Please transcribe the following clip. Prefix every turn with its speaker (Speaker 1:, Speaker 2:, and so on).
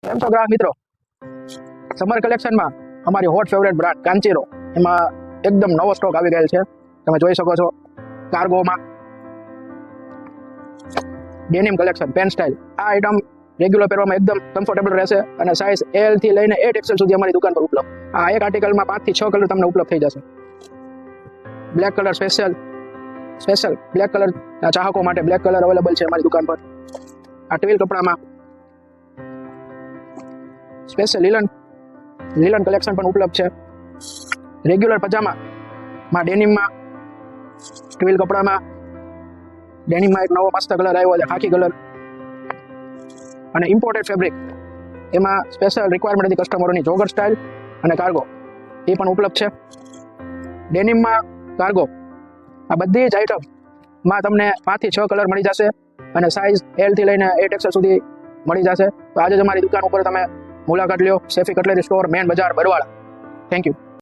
Speaker 1: કેમ છો ગ્રાહક મિત્રો? સમર કલેક્શનમાં અમારી હોટ ફેવરેટ બ્રાન્ડ કાંચીરો એમાં એકદમ નવો સ્ટોક આવી ગયેલ છે. તમે જોઈ શકો છો કાર્ગોમાં ડેનિમ કલેક્શન પેન સ્ટાઇલ. આ આઇટમ રેગ્યુલર પહેરવામાં એકદમ કમ્ફર્ટેબલ રહેશે અને સાઇઝ L થી લઈને 8XL સુધી અમારી દુકાન પર ઉપલબ્ધ. આ એક આર્ટિકલમાં 5 થી 6 કલર તમને ઉપલબ્ધ થઈ જશે. Black colour special black colour ચાહકો માટે બ્લેક કલર અવેલેબલ છે અમારી દુકાન પર. આ ટ્વિલ કપડામાં સ્પેશિયલ લીલન કલેક્શન પણ ઉપલબ્ધ છે. રેગ્યુલર પજામામાં ડેનિમમાં ટ્વિલ કપડામાં ડેનિમમાં એક નવો મસ્ત કલર આવ્યો છે, ખાકી કલર, અને ઇમ્પોર્ટેડ ફેબ્રિક એમાં સ્પેશિયલ રિક્વાયરમેન્ટ હતી કસ્ટમરોની જોગર સ્ટાઇલ અને કાર્ગો એ પણ ઉપલબ્ધ છે. ડેનિમમાં કાર્ગો આ બધી જ આઇટમમાં તમને 5 થી 6 કલર મળી જશે અને સાઇઝ L થી લઈને 8XL સુધી મળી જશે. તો આજે જ અમારી દુકાન ઉપર તમે મુલાકાત લ્યો. સેફી કટલેરી સ્ટોર, મેન બજાર, બરવાળા. Thank you.